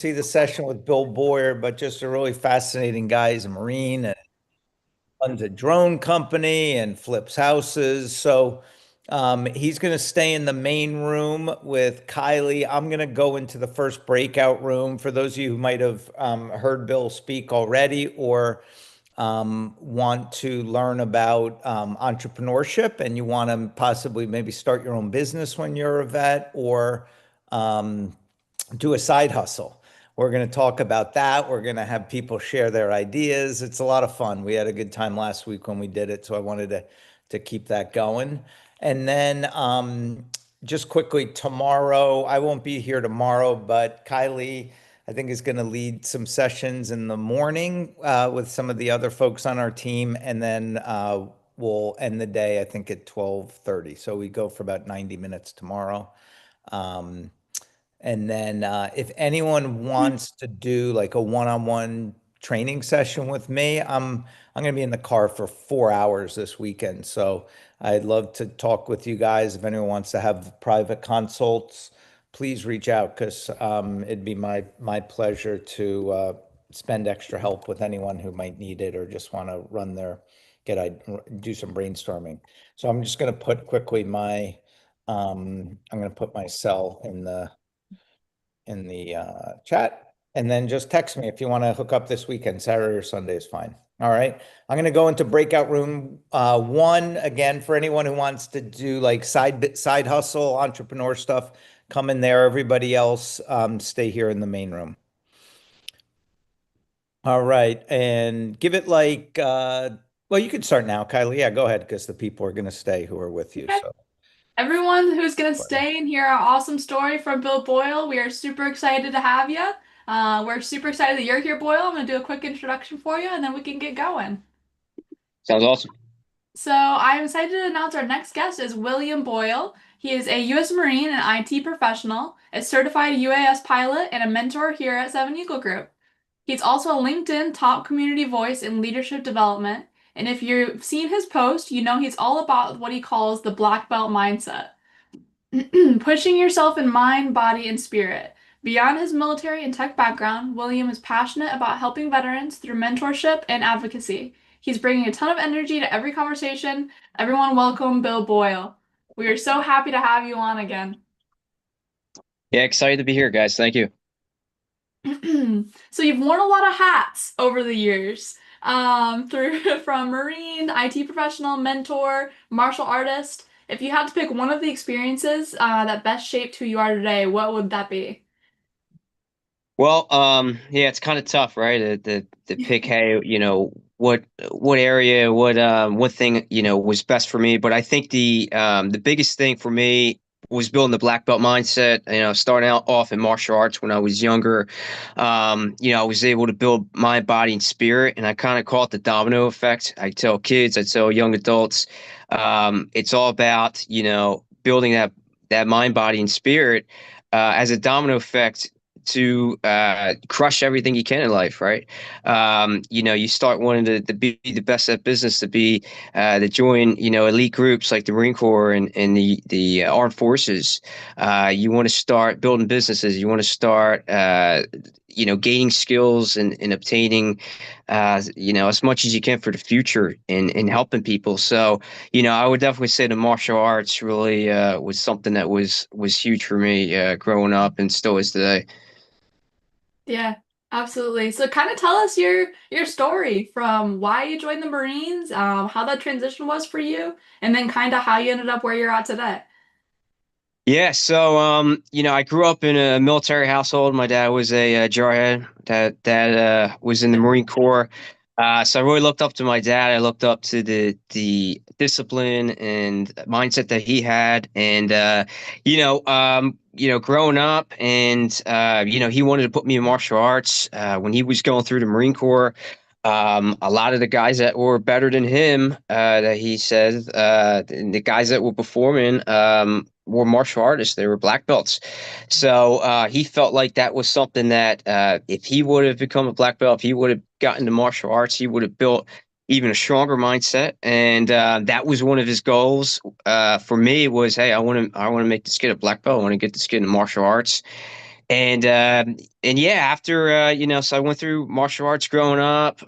See the session with Bill Boyer, but just a really fascinating guy. He's a Marine and runs a drone company and flips houses. So he's going to stay in the main room with Kylie. I'm going to go into the first breakout room. For those of you who might have heard Bill speak already or want to learn about entrepreneurship and you want to possibly maybe start your own business when you're a vet or um, do a side hustle. We're going to talk about that. We're going to have people share their ideas. It's a lot of fun. We had a good time last week when we did it, so I wanted to keep that going. And then just quickly, tomorrow, I won't be here tomorrow, but Kylie, I think, is going to lead some sessions in the morning with some of the other folks on our team, and then we'll end the day, I think, at 12:30. So we go for about 90 minutes tomorrow. Um, and then if anyone wants to do like a one-on-one training session with me, I'm going to be in the car for 4 hours this weekend. So I'd love to talk with you guys. If anyone wants to have private consults, please reach out because it'd be my pleasure to spend extra help with anyone who might need it or just want to run their do some brainstorming. So I'm just going to put quickly I'm going to put my cell in the chat. And then just text me if you want to hook up this weekend. Saturday or Sunday is fine. All right. I'm going to go into breakout room one again for anyone who wants to do like side hustle, entrepreneur stuff. Come in there. Everybody else, stay here in the main room. All right. And give it like, well, you can start now, Kylie. Yeah, go ahead because the people are going to stay who are with you. Okay. So, Everyone who's going to stay and hear our awesome story from Bill Boyle, we are super excited to have you. We're super excited that you're here, Boyle. I'm going to do a quick introduction for you and then we can get going. Sounds awesome. So I'm excited to announce our next guest is William Boyle. He is a U.S. Marine and IT professional, a certified UAS pilot, and a mentor here at Seven Eagle Group. He's also a LinkedIn top community voice in leadership development. And if you've seen his post, you know he's all about what he calls the black belt mindset. Pushing yourself in mind, body, and spirit. Beyond his military and tech background, William is passionate about helping veterans through mentorship and advocacy. He's bringing a ton of energy to every conversation. Everyone, welcome Bill Boyle. We are so happy to have you on again. Yeah, excited to be here, guys. Thank you. So you've worn a lot of hats over the years, through from Marine, IT professional, mentor, martial artist. If you had to pick one of the experiences that best shaped who you are today, what would that be? Well, yeah, it's kind of tough, right? To pick, hey, what area, what thing, was best for me. But I think the biggest thing for me was building the black belt mindset. Starting out off in martial arts when I was younger. I was able to build my body and spirit, and I kind of call it the domino effect. I tell kids, I tell young adults, it's all about, building that mind, body, and spirit as a domino effect to crush everything you can in life, right? You start wanting to be the best at business, to join, elite groups like the Marine Corps and the armed forces. You want to start building businesses. You want to start, gaining skills and obtaining, as much as you can for the future and helping people. So, I would definitely say the martial arts really was something that was huge for me growing up and still is today. Yeah, absolutely. So kind of tell us your story from why you joined the Marines, how that transition was for you, and then kind of how you ended up where you're at today. Yeah, so I grew up in a military household. My dad was a jarhead that was in the Marine Corps. So I really looked up to my dad. I looked up to the discipline and mindset that he had, and growing up, and he wanted to put me in martial arts when he was going through the Marine Corps. A lot of the guys that were better than him, that he said, the guys that were performing, were martial artists. They were black belts. So he felt like that was something that if he would have become a black belt, if he would have gotten into martial arts, he would have built even a stronger mindset. And that was one of his goals. For me was, hey, I want to make this kid a black belt. I want to get this kid into martial arts. And yeah, after so I went through martial arts growing up,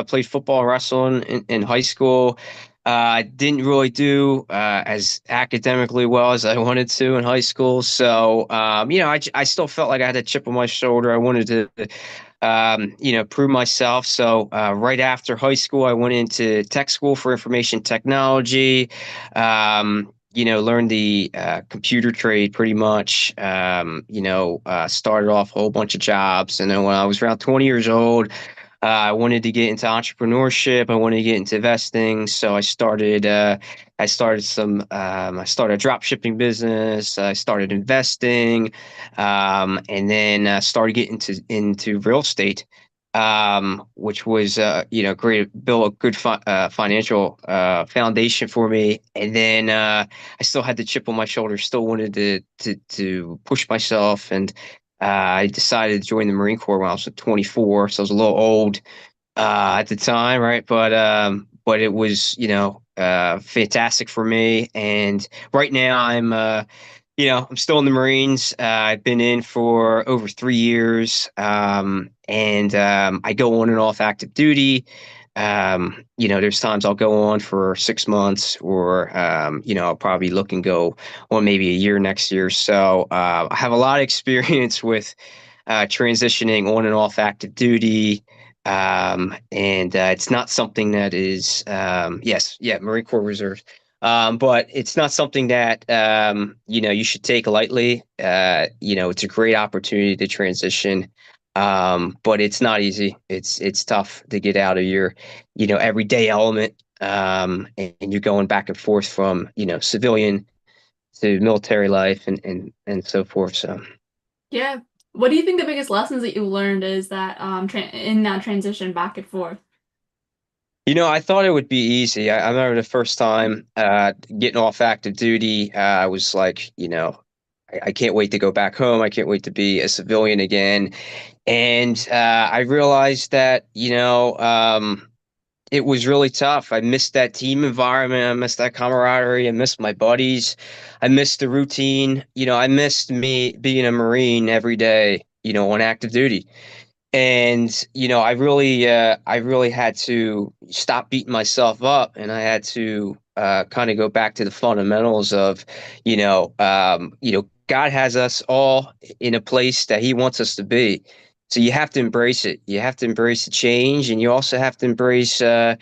played football, wrestling in high school. Didn't really do as academically well as I wanted to in high school. So I still felt like I had a chip on my shoulder. I wanted to prove myself. So right after high school, I went into tech school for information technology. Learned the computer trade pretty much. Started off a whole bunch of jobs. And then when I was around 20 years old, I wanted to get into entrepreneurship. I wanted to get into investing. So I started a drop shipping business. I started investing, and then started getting into real estate, which was great, built a good financial foundation for me. And then I still had the chip on my shoulder, still wanted to push myself, and I decided to join the Marine Corps when I was 24, so I was a little old at the time, right? But it was, fantastic for me. And right now I'm still in the Marines. I've been in for over 3 years, and I go on and off active duty. There's times I'll go on for 6 months, or I'll probably look and go on maybe a year next year. So I have a lot of experience with transitioning on and off active duty. And It's not something that is, yes, yeah, Marine Corps Reserve. But it's not something that you should take lightly. It's a great opportunity to transition, but it's not easy. It's tough to get out of your everyday element, and you're going back and forth from civilian to military life and so forth. So. Yeah. What do you think the biggest lessons that you learned is that tra in that transition back and forth? I thought it would be easy. I remember the first time getting off active duty. I was like, I can't wait to go back home. I can't wait to be a civilian again. And I realized that, it was really tough. I missed that team environment. I missed that camaraderie. I missed my buddies. I missed the routine. I missed me being a Marine every day, on active duty. And I really had to stop beating myself up, and I had to kind of go back to the fundamentals of, God has us all in a place that He wants us to be. So you have to embrace it. You have to embrace the change, and you also have to embrace that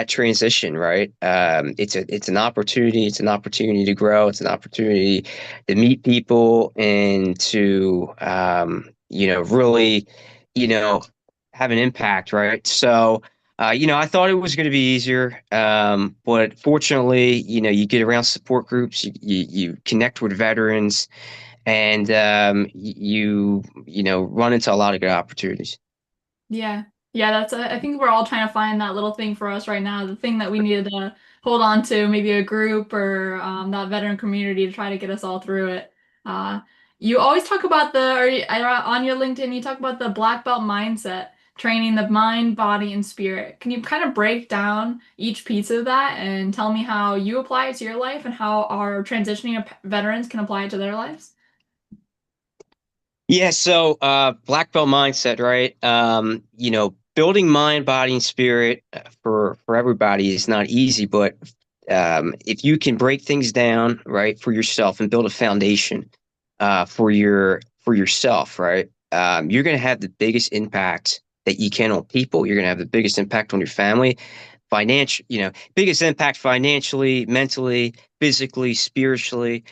transition, right? It's an opportunity. It's an opportunity to grow. It's an opportunity to meet people and to really you know have an impact, right? So I thought it was going to be easier, but fortunately, you get around support groups, you connect with veterans, and run into a lot of good opportunities. Yeah. Yeah, I think we're all trying to find that little thing for us right now, the thing that we needed to hold on to, maybe a group or that veteran community to try to get us all through it. Uh, you always talk about on your LinkedIn, you talk about the black belt mindset, training the mind, body, and spirit. Can you kind of break down each piece of that and tell me how you apply it to your life and how our transitioning veterans can apply it to their lives? Yeah, so black belt mindset, right? Building mind, body, and spirit for everybody is not easy, but if you can break things down, right, for yourself and build a foundation for yourself, right, you're going to have the biggest impact that you can on people. You're going to have the biggest impact on your family, biggest impact financially, mentally, physically, spiritually,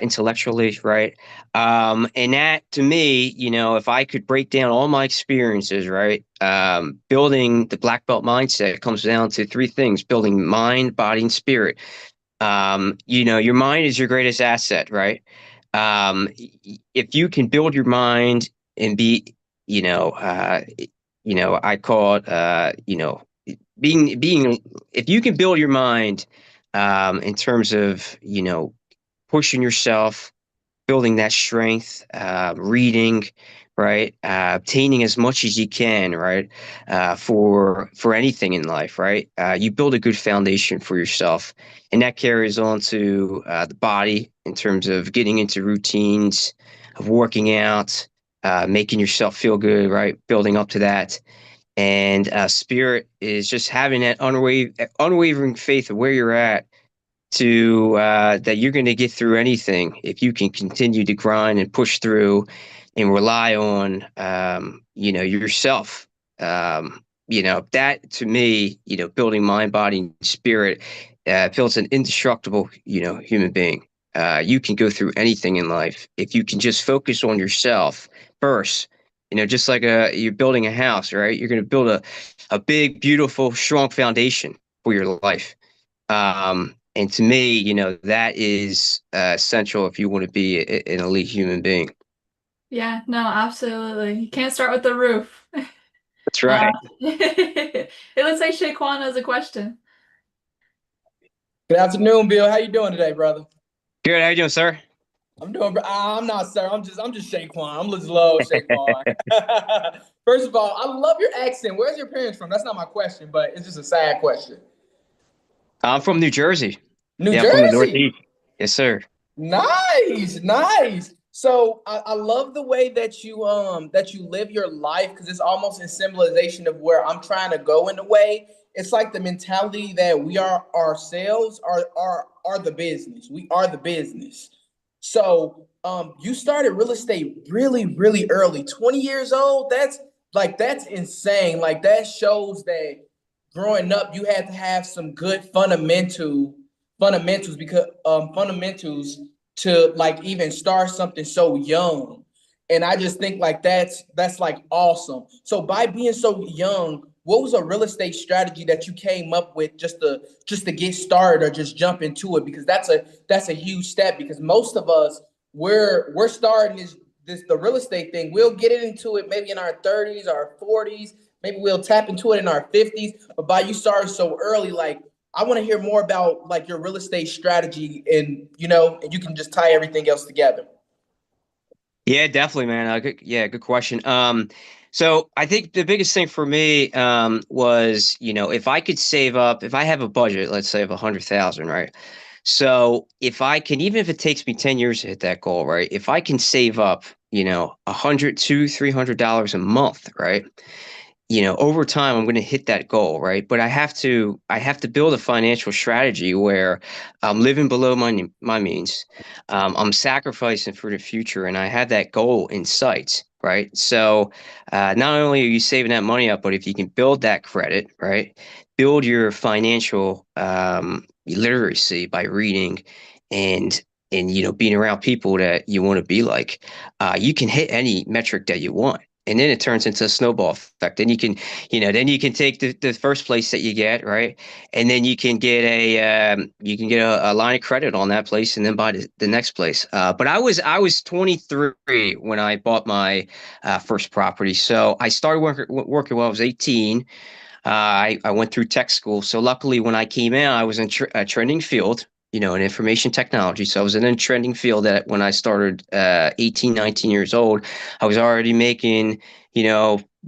intellectually, right? And that to me, if I could break down all my experiences, right, building the black belt mindset comes down to three things: building mind, body, and spirit. Your mind is your greatest asset, right? If you can build your mind and be, I call it, being, if you can build your mind, in terms of, pushing yourself, building that strength, reading, right? Obtaining as much as you can, right? For anything in life, right? You build a good foundation for yourself, and that carries on to the body in terms of getting into routines of working out, making yourself feel good, right? Building up to that. And spirit is just having that unwavering faith of where you're at to that you're going to get through anything if you can continue to grind and push through and rely on yourself. That to me, building mind, body, and spirit builds an indestructible, human being. You can go through anything in life if you can just focus on yourself first. Just like you're building a house, right? You're going to build a big, beautiful, strong foundation for your life. And to me, that is essential if you want to be an elite human being. Yeah, no, absolutely. You can't start with the roof. That's right. It looks like Shaquan has a question. Good afternoon, Bill. How you doing today, brother? Good. How you doing, sir? I'm not, sir. I'm just Shaquan. I'm just low Shaquan. First of all, I love your accent. Where's your parents from? That's not my question, but it's just a sad question. I'm from New Jersey. New Yeah, I'm from the Jersey. Northeast. Yes, sir. Nice, nice. So I love the way that you live your life because it's almost in symbolization of where I'm trying to go in a way. It's like the mentality that we are ourselves are the business. We are the business. So you started real estate really, really early, 20 years old. That's insane. Like that shows that growing up you had to have some good fundamentals because fundamentals to like even start something so young. And I just think like that's like awesome. So by being so young, what was a real estate strategy that you came up with just to get started or just jump into it? Because that's a huge step because most of us we're starting this the real estate thing. We'll get into it maybe in our 30s or 40s. Maybe we'll tap into it in our 50s. But by you starting so early, like I want to hear more about like your real estate strategy and you can just tie everything else together. Yeah, definitely, man. Good question. So I think the biggest thing for me was, if I could save up, if I have a budget, let's say of 100,000, right? So if I can, even if it takes me 10 years to hit that goal, right? If I can save up, $100 to $300 a month, right? Over time I'm going to hit that goal, right? But I have to build a financial strategy where I'm living below my means. I'm sacrificing for the future, and I have that goal in sight, right? So not only are you saving that money up, but if you can build that credit, right? Build your financial literacy by reading and being around people that you want to be like, you can hit any metric that you want. And then it turns into a snowball effect. Then you can take the first place that you get, right? And then you can get a line of credit on that place and then buy the next place. But I was 23 when I bought my first property. So I started working when I was 18. I went through tech school. So luckily, when I came out, I was in a trending field, in information technology. So I was in a trending field that when I started 18, 19 years old, I was already making,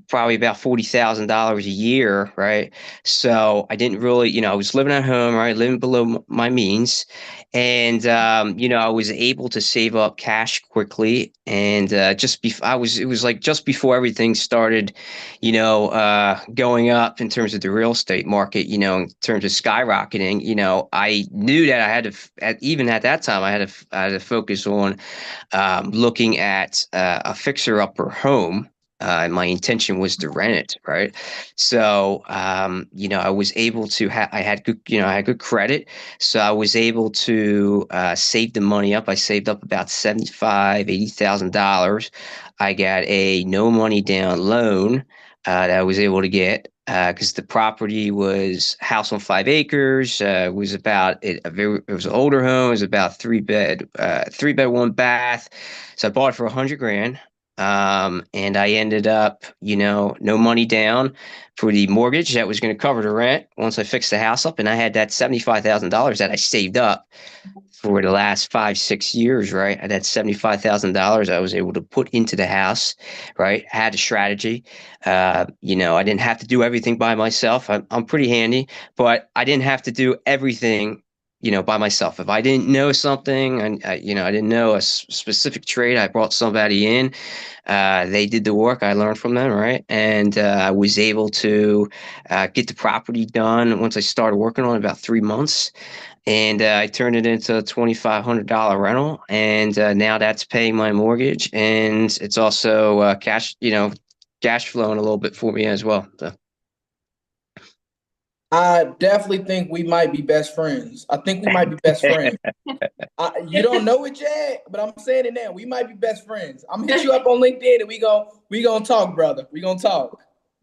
probably about $40,000 a year, right? So I didn't really, I was living at home, right, living below my means. And, I was able to save up cash quickly. And it was like just before everything started going up in terms of the real estate market, in terms of skyrocketing, I knew that I had to, even at that time, I had to focus on looking at a fixer-upper home. My intention was to rent it, right? So, I was able to I had good, I had good credit. So I was able to save the money up. I saved up about 75, $80,000. I got a no money down loan that I was able to get because the property was house on 5 acres. It was it was an older home. It was about 3 bed, 1 bath. So I bought it for 100 grand. And I ended up, no money down for the mortgage that was going to cover the rent once I fixed the house up. And I had that $75,000 that I saved up for the last 5, 6 years, right? I had $75,000 I was able to put into the house, right? I had a strategy. I didn't have to do everything by myself. I'm pretty handy, but I didn't have to do everything, by myself. If I didn't know something and I didn't know a specific trade, I brought somebody in. They did the work. I learned from them, right? And I was able to get the property done once I started working on it, about 3 months. And I turned it into a $2,500 rental, and now that's paying my mortgage, and it's also cash flowing a little bit for me as well. So. I definitely think we might be best friends. I think we might be best friends. You don't know it yet, but I'm saying it now. We might be best friends. I'm gonna hit you up on LinkedIn, and we gonna talk, brother. We gonna talk.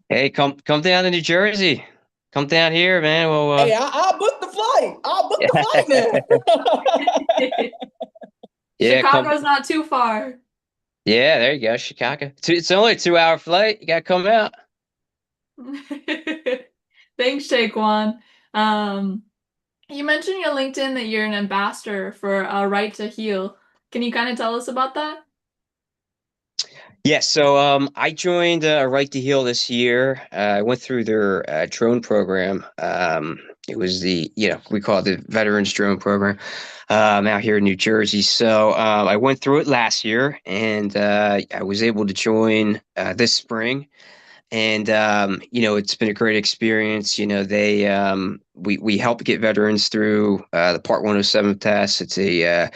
Hey, come down to New Jersey. Come down here, man. Well, Hey, I'll book the flight. I'll book the flight now. yeah, Chicago's not too far. yeah, there you go, Chicago. It's only a 2 hour flight. You gotta come out. Thanks, Shaquan. Um, you mentioned in your LinkedIn that you're an ambassador for Right to Heal. Can you kind of tell us about that? Yeah, so I joined Right to Heal this year. I went through their drone program. It was we call it the Veterans Drone Program out here in New Jersey. So I went through it last year, and I was able to join this spring. And it's been a great experience. We help get veterans through the Part 107 test. It's a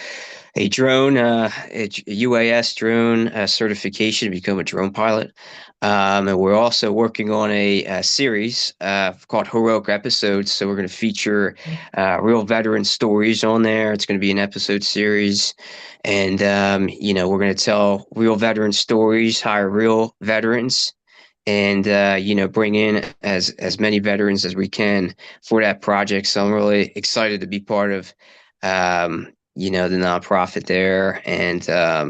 drone, a UAS drone certification to become a drone pilot. And we're also working on a series called Heroic Episodes. So we're going to feature real veteran stories on there. It's going to be an episode series. And, we're going to tell real veteran stories, hire real veterans, and bring in as many veterans as we can for that project. So I'm really excited to be part of the nonprofit there, and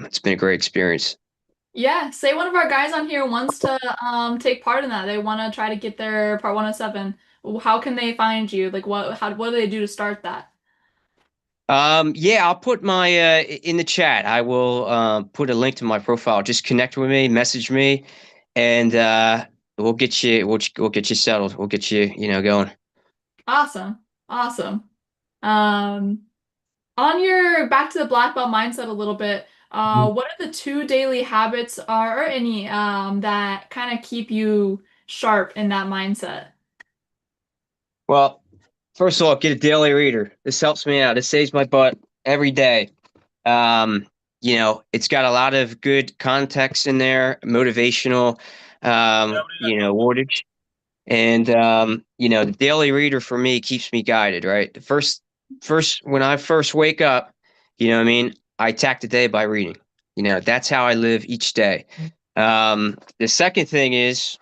it's been a great experience. Yeah, say one of our guys on here wants to take part in that. They want to try to get their Part 107. How can they find you? Like what do they do to start that? Yeah, I'll put my in the chat. I will put a link to my profile. Just connect with me, message me, and we'll get you settled. We'll get you going. Awesome. Awesome. Um, on your back to the black belt mindset a little bit, what are the two daily habits or any that kind of keep you sharp in that mindset? Well, first of all, get a daily reader. This helps me out. It saves my butt every day. Um, it's got a lot of good context in there, motivational, wordage. And the daily reader for me keeps me guided, right? First when I first wake up, what I mean, I attack the day by reading. That's how I live each day. The second thing is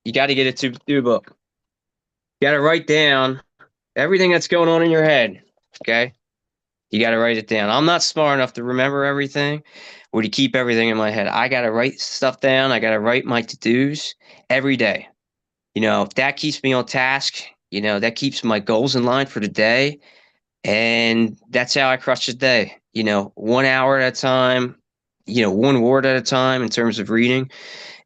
you got to get it to do book. You got to write down everything that's going on in your head. Okay. You got to write it down. I'm not smart enough to remember everything or to keep everything in my head. I got to write stuff down. I got to write my to-dos every day. That keeps me on task. That keeps my goals in line for the day. And that's how I crush the day. 1 hour at a time, one word at a time in terms of reading.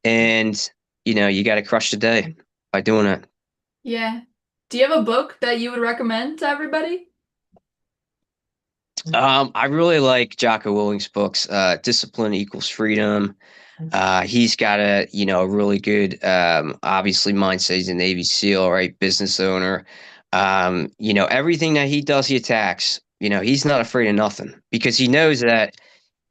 And, you got to crush the day by doing that. Yeah. Do you have a book that you would recommend to everybody? I really like Jocko Willink's books, Discipline Equals Freedom. He's got a really good, obviously mindset. He's a Navy SEAL, right? Business owner. Everything that he does, he attacks. He's not afraid of nothing because he knows that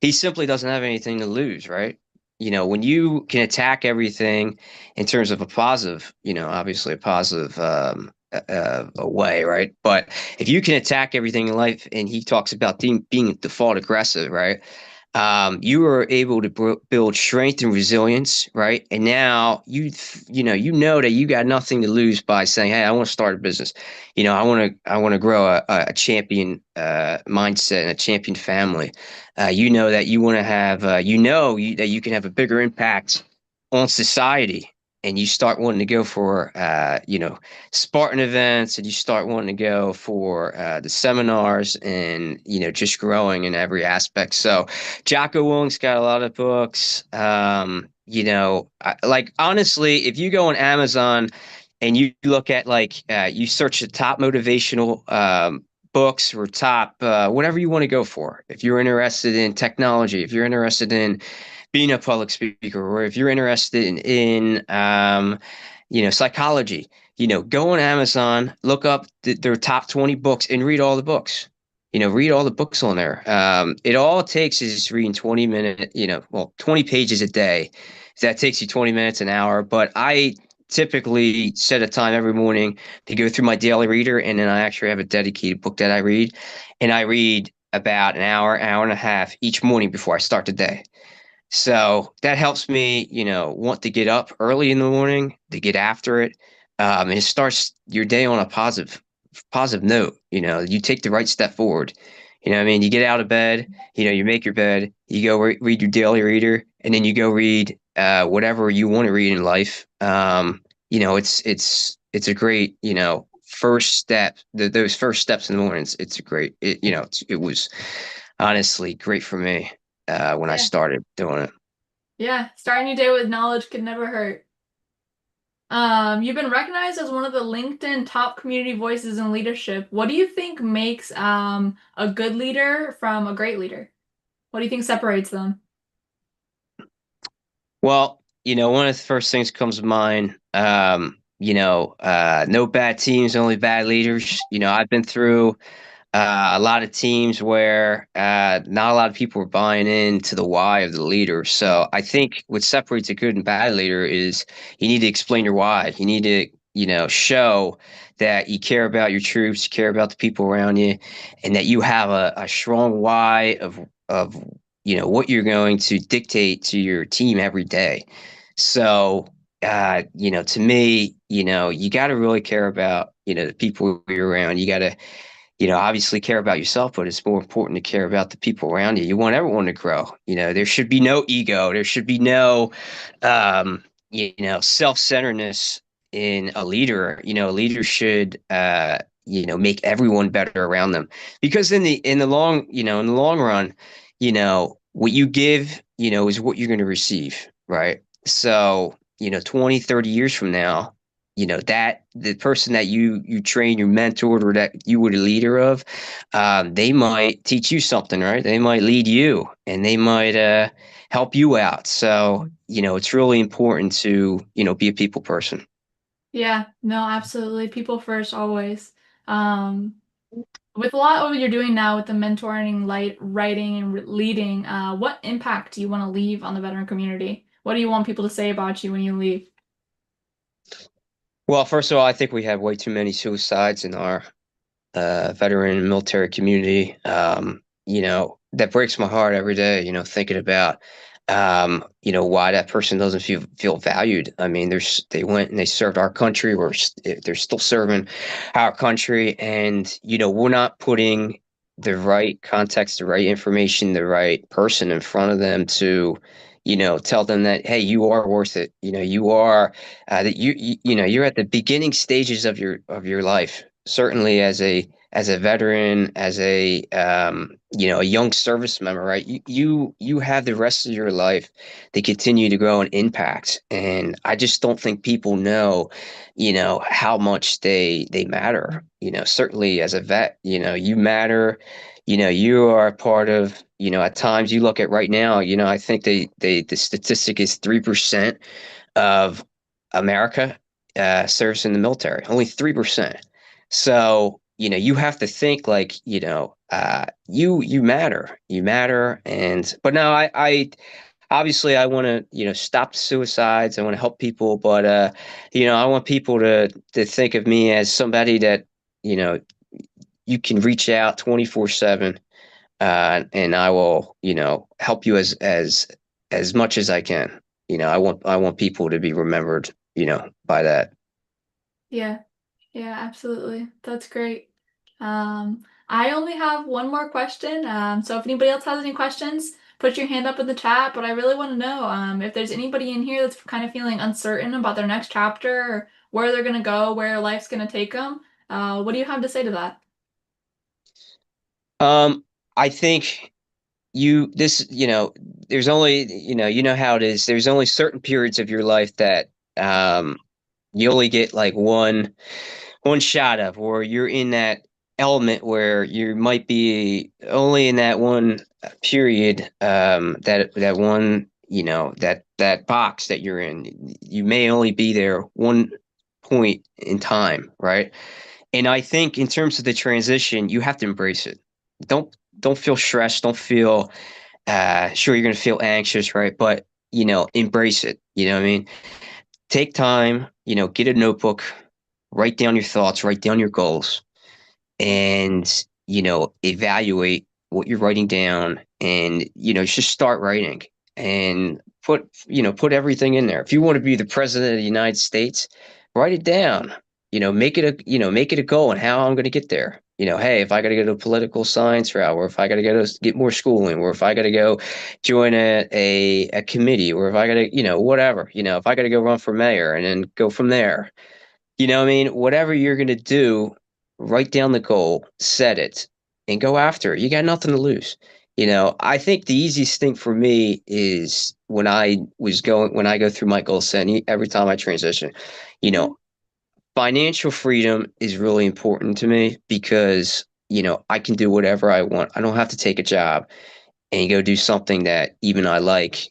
he simply doesn't have anything to lose, right? When you can attack everything in terms of a positive, obviously a positive a way, right? But if you can attack everything in life, and he talks about being default aggressive, right? you were able to build strength and resilience, right? And now you know that you got nothing to lose by saying, "Hey, I want to start a business. I want to grow a champion mindset and a champion family." You know that you want to have, that you can have a bigger impact on society, and you start wanting to go for, Spartan events, and you start wanting to go for the seminars, and just growing in every aspect. So Jocko Willing's got a lot of books. Like honestly, if you go on Amazon and you look at you search the top motivational books or top whatever you want to go for. If you're interested in technology, if you're interested in being a public speaker, or if you're interested in psychology, go on Amazon, look up their top 20 books and read all the books. Read all the books on there. It all it takes is reading 20 minutes, 20 pages a day. That takes you 20 minutes, an hour. But I typically set a time every morning to go through my daily reader, and then I actually have a dedicated book that I read. And I read about an hour, hour and a half each morning before I start the day. So that helps me, want to get up early in the morning to get after it. And it starts your day on a positive note. You take the right step forward. I mean? You get out of bed, you make your bed, you go read your daily reader, and then you go read whatever you want to read in life. It's a great, first step. Those first steps in the mornings, it's a great, it was honestly great for me when I Yeah. started doing it. Yeah, starting your day with knowledge could never hurt. You've been recognized as one of the LinkedIn top community voices in leadership. What do you think makes a good leader from a great leader? What do you think separates them? Well, one of the first things comes to mind, no bad teams, only bad leaders. I've been through a lot of teams where not a lot of people are buying into the why of the leader. So I think what separates a good and bad leader is you need to explain your why. You need to, show that you care about your troops, you care about the people around you, and that you have a strong why of what you're going to dictate to your team every day. So to me, you got to really care about, the people you're around. You got to obviously care about yourself, but it's more important to care about the people around you. You want everyone to grow. There should be no ego. There should be no, self-centeredness in a leader. A leader should, make everyone better around them, because in the long run, what you give, is what you're going to receive, right? So, 20, 30 years from now, that the person that you train, you mentored, or that you were the leader of, they might teach you something, right? They might lead you, and they might help you out. So it's really important to be a people person. Yeah, no, absolutely. People first, always. Um, with a lot of what you're doing now with the mentoring, light writing, and leading, what impact do you want to leave on the veteran community? What do you want people to say about you when you leave? Well, first of all, I think we have way too many suicides in our veteran and military community. That breaks my heart every day, thinking about, why that person doesn't feel valued. I mean, they went and they served our country. They're still serving our country, and we're not putting the right context, the right information, the right person in front of them to, tell them that, hey, you are worth it. You are that you're at the beginning stages of your life. Certainly as a veteran, as a young service member, right? You have the rest of your life to continue to grow and impact. And I just don't think people know, how much they matter. Certainly as a vet, you matter. You are a part of, at times you look at right now, I think the statistic is 3% of America serves in the military, only 3%. So, you have to think like, you matter. And, but no, I obviously I want to, stop suicides. I want to help people, but, I want people to think of me as somebody that, you know, you can reach out 24/7. and I will, help you as much as I can. I want people to be remembered, by that. Yeah. Yeah, absolutely. That's great. I only have one more question. So if anybody else has any questions, put your hand up in the chat. But I really want to know if there's anybody in here that's kind of feeling uncertain about their next chapter or where they're going to go, where life's going to take them. What do you have to say to that? I think there's only, how it is. There's only certain periods of your life that um, you only get like one shot of, or you're in that element where you might be only in that one period, that one, that box that you're in. You may only be there one point in time, right? And I think in terms of the transition, you have to embrace it. Don't feel stressed. Don't feel sure you're going to feel anxious, right? But embrace it. You know what I mean? Take time. Get a notebook, write down your thoughts, write down your goals, and evaluate what you're writing down, and just start writing and put everything in there. If you want to be the president of the United States, write it down. Make it a goal and how I'm going to get there. Hey, if I got to go to a political science route, or if I got to go to get more schooling, or if I got to go join a committee, or if I got to, whatever, if I got to go run for mayor and then go from there. What I mean? Whatever you're going to do, write down the goal, set it, and go after it. You got nothing to lose. I think the easiest thing for me is when I go through my goal setting, every time I transition, you know, financial freedom is really important to me because, I can do whatever I want. I don't have to take a job and go do something that even I like,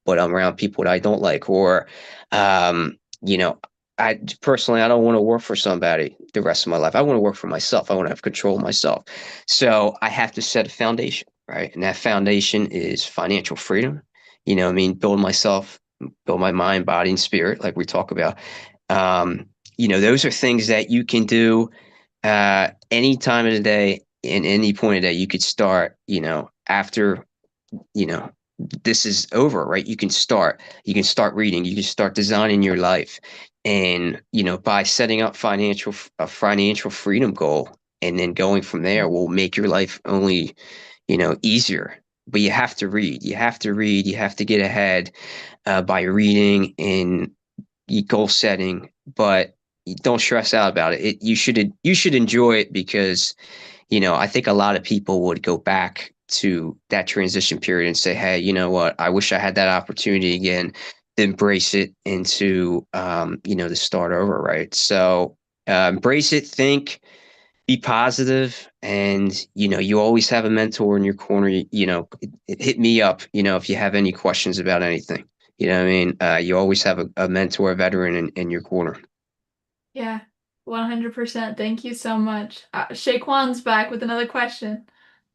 but I'm around people that I don't like. Or, you know, I personally, I don't want to work for somebody the rest of my life. I want to work for myself. I want to have control of myself. So I have to set a foundation, right? And that foundation is financial freedom. I mean, build my mind, body, and spirit, like we talk about. Um, those are things that you can do any time of the day, in any point of the day. You could start, after, you know, this is over, right? You can start reading, you can start designing your life. And, by setting up a financial freedom goal and then going from there will make your life only, easier. But you have to read, you have to get ahead by reading and goal setting, but don't stress out about it. You should enjoy it because I think a lot of people would go back to that transition period and say, hey, you know what? I wish I had that opportunity again to embrace it and to start over, right? So embrace it, think, be positive, and you always have a mentor in your corner. Hit me up, if you have any questions about anything. You know what I mean? You always have a mentor, a veteran in your corner. Yeah, 100%. Thank you so much. Shaquan's back with another question.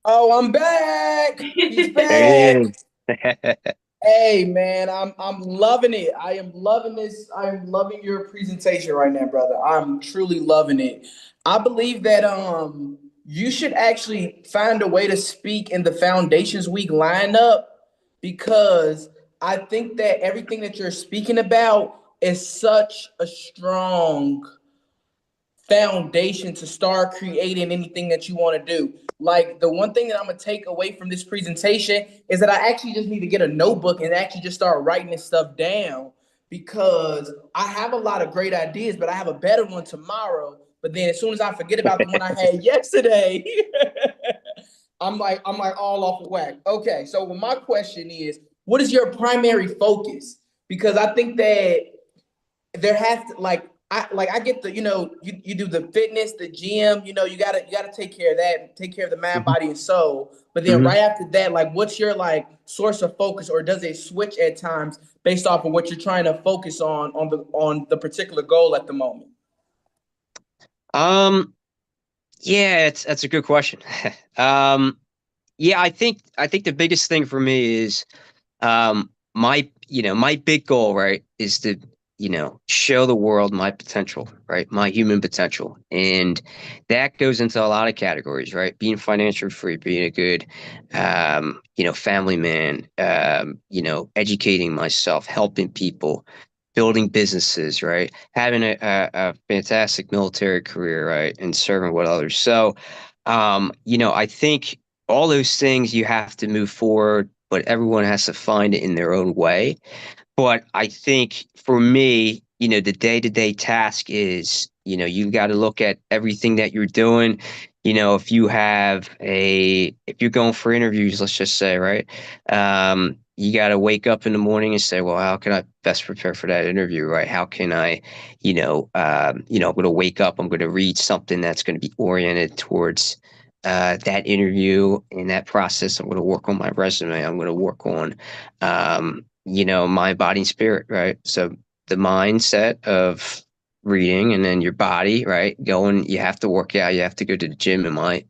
Oh, I'm back. He's There back. he is. Hey man, I'm loving it. I am loving this. I am loving your presentation right now, brother. I'm truly loving it. I believe that you should actually find a way to speak in the Foundations Week lineup because I think that everything that you're speaking about is such a strong foundation to start creating anything that you want to do. Like the one thing that I'm gonna take away from this presentation is that I actually just need to get a notebook and actually just start writing this stuff down because I have a lot of great ideas, but I have a better one tomorrow. But then as soon as I forget about the one I had yesterday, I'm like all off of whack. Okay, so my question is, what is your primary focus? Because I think that there has to I get the you do the fitness, the gym, you gotta take care of that, take care of the mind, Mhm. body, and soul. But then Mhm. right after that, like what's your like source of focus, or does it switch at times based off of what you're trying to focus on the particular goal at the moment? Um, yeah, that's a good question. Um, yeah, I think the biggest thing for me is my big goal, right, is to show the world my potential, right? My human potential. And that goes into a lot of categories, right? Being financially free, being a good, family man, educating myself, helping people, building businesses, right? Having a fantastic military career, right? And serving with others. So, I think all those things you have to move forward, but everyone has to find it in their own way. But I think for me, the day-to-day task is, you got to look at everything that you're doing. If you're going for interviews, let's just say, right? You got to wake up in the morning and say, well, how can I best prepare for that interview, right? How can I, I'm going to wake up, I'm going to read something that's going to be oriented towards that interview and that process. I'm going to work on my resume. I'm going to work on, my body and spirit, right? So the mindset of reading and then your body, right? You have to work out, you have to go to the gym my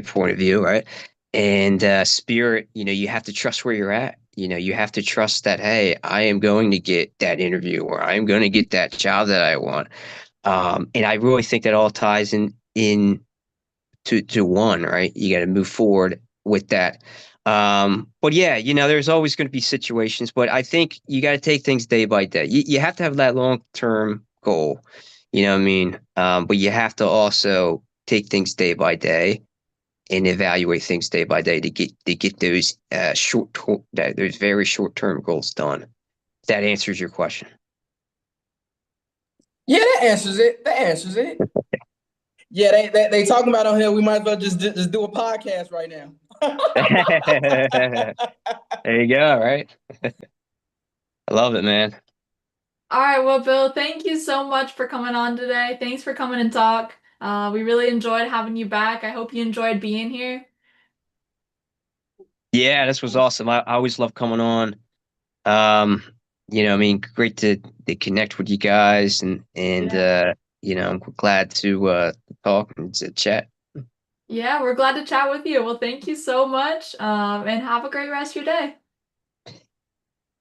point of view, right? And spirit, you have to trust where you're at. You have to trust that, hey, I am going to get that interview or I am going to get that job that I want. And I really think that all ties in to one, right? You got to move forward with that. But yeah, there's always going to be situations, but I think you got to take things day by day. You have to have that long-term goal, you know what I mean? But you have to also take things day by day and evaluate things day by day to get those those very short-term goals done. That answers your question. Yeah, that answers it. That answers it. Yeah, they talking about on here. We might as well just do a podcast right now. There you go, right? I love it, man. All right, well, Bill, thank you so much for coming on today. Thanks for coming and talk. We really enjoyed having you back. I hope you enjoyed being here. Yeah, this was awesome. I always love coming on. Great to connect with you guys and Yeah. I'm glad to talk and to chat. Yeah, we're glad to chat with you. Well, thank you so much, and have a great rest of your day.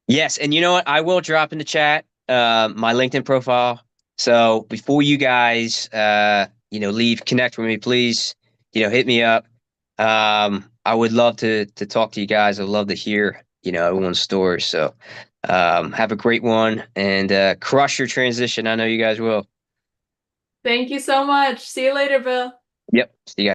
Yes, and you know what? I will drop in the chat my LinkedIn profile. So before you guys leave, connect with me, please. Hit me up. I would love to talk to you guys. I'd love to hear, everyone's story. So have a great one and crush your transition. I know you guys will. Thank you so much. See you later, Bill. Yep. See you guys.